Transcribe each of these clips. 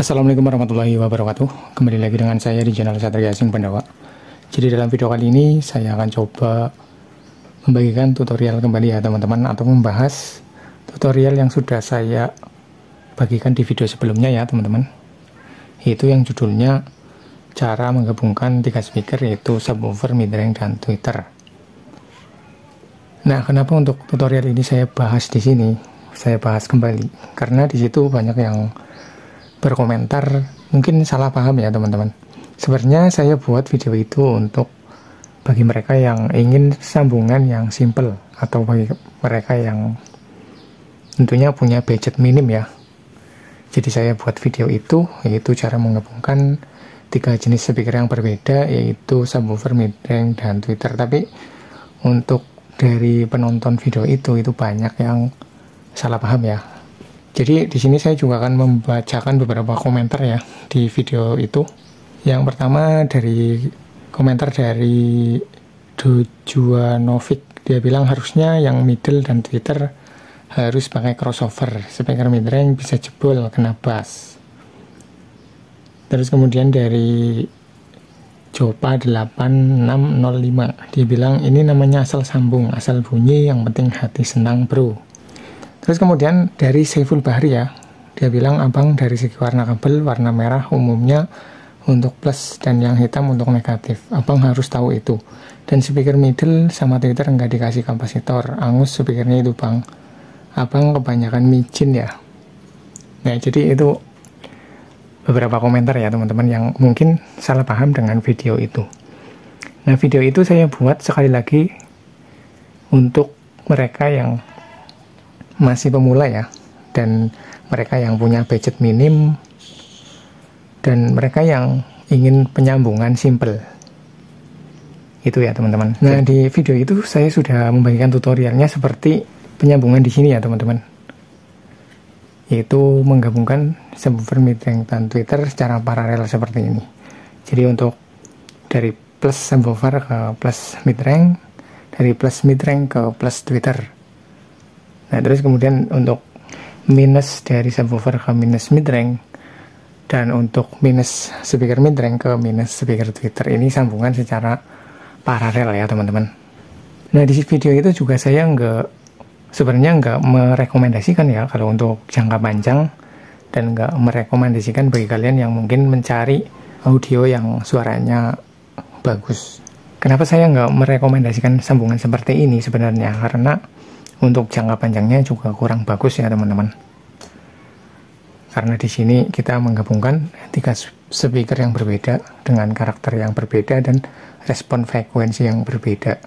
Assalamualaikum warahmatullahi wabarakatuh. Kembali lagi dengan saya di channel Satria Sing Pandawa. Jadi dalam video kali ini saya akan coba membagikan tutorial kembali ya teman-teman, atau membahas tutorial yang sudah saya bagikan di video sebelumnya ya teman-teman. Itu yang judulnya cara menggabungkan 3 speaker, yaitu subwoofer, midrange, dan tweeter. Nah, kenapa untuk tutorial ini saya bahas di sini? Saya bahas kembali karena di situ banyak yang berkomentar, mungkin salah paham ya teman-teman. Sebenarnya saya buat video itu untuk bagi mereka yang ingin sambungan yang simple, atau bagi mereka yang tentunya punya budget minim ya. Jadi saya buat video itu, yaitu cara menggabungkan 3 jenis speaker yang berbeda, yaitu subwoofer, midrange, dan tweeter. Tapi untuk dari penonton video itu banyak yang salah paham ya. Jadi di sini saya juga akan membacakan beberapa komentar ya di video itu. Yang pertama dari komentar dari Dojuanovic. Dia bilang harusnya yang middle dan tweeter harus pakai crossover. Speaker midrange bisa jebol kena bass. Terus kemudian dari Jopa 8605. Dia bilang ini namanya asal sambung, asal bunyi, yang penting hati senang bro. Terus kemudian dari Saiful Bahri ya, dia bilang abang dari segi warna kabel, warna merah umumnya untuk plus dan yang hitam untuk negatif. Abang harus tahu itu. Dan speaker middle sama tweeter enggak dikasih kapasitor, angus speakernya itu bang. Abang kebanyakan micin ya. Nah jadi itu beberapa komentar ya teman-teman yang mungkin salah paham dengan video itu. Nah video itu saya buat sekali lagi untuk mereka yang masih pemula ya, dan mereka yang punya budget minim, dan mereka yang ingin penyambungan simple. Itu ya teman-teman. Nah di video itu saya sudah membagikan tutorialnya seperti penyambungan di sini ya teman-teman, yaitu menggabungkan subwoofer, midrange, dan tweeter secara paralel seperti ini. Jadi untuk dari plus subwoofer ke plus midrange, dari plus midrange ke plus tweeter. Nah terus kemudian untuk minus dari subwoofer ke minus midrange, dan untuk minus speaker midrange ke minus speaker tweeter, ini sambungan secara paralel ya teman-teman. Nah di video itu juga saya sebenarnya nggak merekomendasikan ya kalau untuk jangka panjang, dan nggak merekomendasikan bagi kalian yang mungkin mencari audio yang suaranya bagus. Kenapa saya nggak merekomendasikan sambungan seperti ini sebenarnya? Karena untuk jangka panjangnya juga kurang bagus ya teman-teman. Karena di sini kita menggabungkan 3 speaker yang berbeda dengan karakter yang berbeda dan respon frekuensi yang berbeda.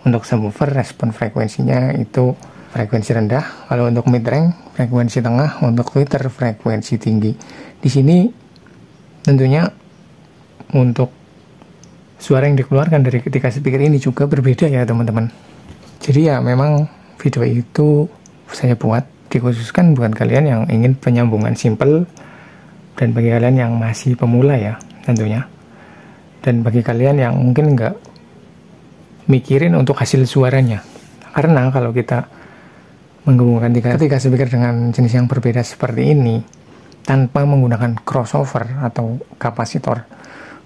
Untuk subwoofer respon frekuensinya itu frekuensi rendah, kalau untuk midrange frekuensi tengah, untuk tweeter frekuensi tinggi. Di sini tentunya untuk suara yang dikeluarkan dari ketiga speaker ini juga berbeda ya teman-teman. Jadi ya memang video itu saya buat dikhususkan buat kalian yang ingin penyambungan simple, dan bagi kalian yang masih pemula ya tentunya, dan bagi kalian yang mungkin nggak mikirin untuk hasil suaranya. Karena kalau kita menggabungkan tiga speaker dengan jenis yang berbeda seperti ini tanpa menggunakan crossover atau kapasitor,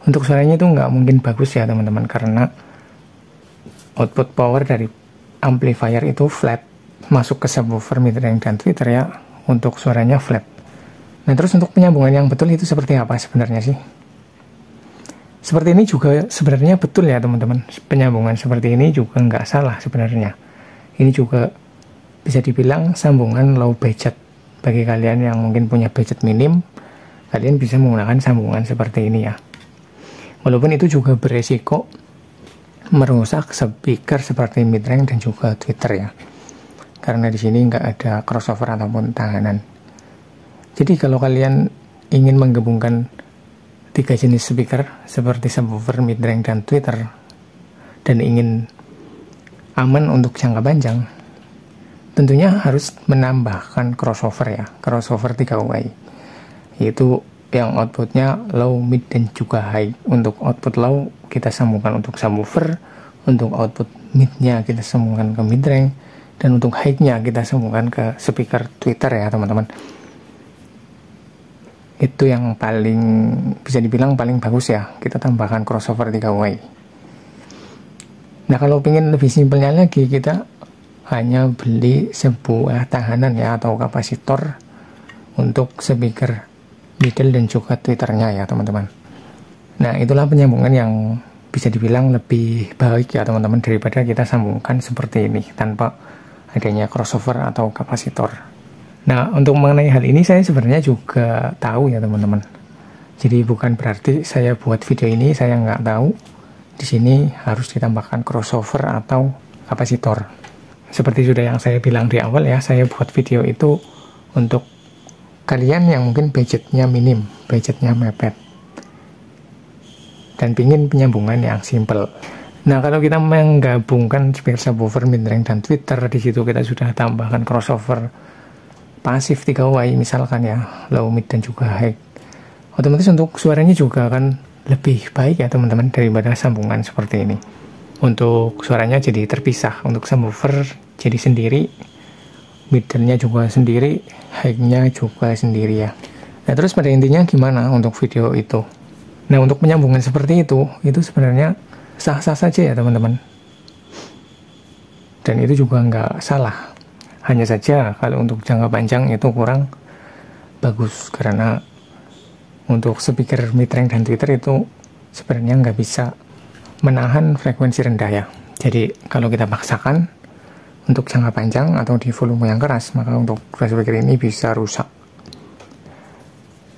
untuk suaranya itu nggak mungkin bagus ya teman-teman, karena output power dari amplifier itu flat, masuk ke subwoofer, midrange, dan tweeter ya, untuk suaranya flat. Nah terus untuk penyambungan yang betul itu seperti apa sebenarnya sih? Seperti ini juga sebenarnya betul ya teman-teman. Penyambungan seperti ini juga nggak salah sebenarnya. Ini juga bisa dibilang sambungan low budget. Bagi kalian yang mungkin punya budget minim, kalian bisa menggunakan sambungan seperti ini ya. Walaupun itu juga beresiko merusak speaker seperti midrange dan juga tweeter ya, karena di sini nggak ada crossover ataupun tanganan. Jadi kalau kalian ingin menggabungkan 3 jenis speaker seperti subwoofer, midrange, dan tweeter, dan ingin aman untuk jangka panjang, tentunya harus menambahkan crossover ya, crossover 3 way, yaitu yang outputnya low, mid, dan juga high. Untuk output low kita sambungkan untuk subwoofer, untuk output mid-nya kita sambungkan ke midrange, dan untuk high-nya kita sambungkan ke speaker tweeter ya teman-teman. itu yang paling bisa dibilang paling bagus ya, kita tambahkan crossover 3-way. Nah kalau ingin lebih simpelnya lagi, kita hanya beli sebuah tahanan ya atau kapasitor untuk speaker middle dan juga tweeternya ya teman-teman. Nah itulah penyambungan yang bisa dibilang lebih baik ya teman-teman, daripada kita sambungkan seperti ini tanpa adanya crossover atau kapasitor. Nah, untuk mengenai hal ini saya sebenarnya juga tahu ya teman-teman. Jadi bukan berarti saya buat video ini saya nggak tahu di sini harus ditambahkan crossover atau kapasitor. Seperti sudah yang saya bilang di awal ya, saya buat video itu untuk kalian yang mungkin budgetnya minim, budgetnya mepet, dan pingin penyambungan yang simple. Nah, kalau kita menggabungkan speaker subwoofer, midrange dan tweeter, di situ kita sudah tambahkan crossover pasif 3-way misalkan ya, low, mid dan juga high, otomatis untuk suaranya juga akan lebih baik ya teman-teman daripada sambungan seperti ini. Untuk suaranya jadi terpisah, untuk subwoofer jadi sendiri, midnya juga sendiri, high-nya juga sendiri ya. Nah terus pada intinya gimana untuk video itu? Nah untuk penyambungan seperti itu sebenarnya sah-sah saja ya teman-teman, dan itu juga nggak salah. Hanya saja kalau untuk jangka panjang itu kurang bagus, karena untuk speaker midrange dan tweeter itu sebenarnya nggak bisa menahan frekuensi rendah ya. Jadi kalau kita paksakan untuk jangka panjang atau di volume yang keras, maka untuk dua speaker ini bisa rusak.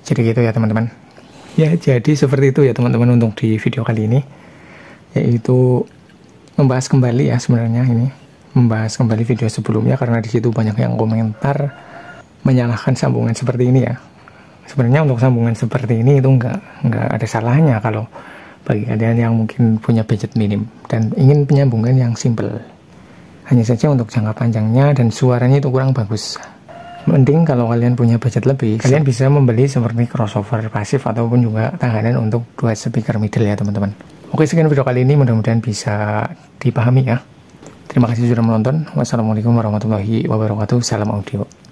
Jadi gitu ya teman-teman. Ya jadi seperti itu ya teman-teman untuk di video kali ini, yaitu membahas kembali ya sebenarnya ini. Membahas kembali video sebelumnya karena di situ banyak yang komentar menyalahkan sambungan seperti ini ya. Sebenarnya untuk sambungan seperti ini itu nggak ada salahnya kalau bagi kalian yang mungkin punya budget minim dan ingin penyambungan yang simple. Hanya saja untuk jangka panjangnya dan suaranya itu kurang bagus. Mending kalau kalian punya budget lebih, kalian bisa membeli seperti crossover pasif ataupun juga tahanan untuk dua speaker middle ya teman-teman. Oke, sekian video kali ini, mudah-mudahan bisa dipahami ya. Terima kasih sudah menonton. Wassalamualaikum warahmatullahi wabarakatuh. Salam audio.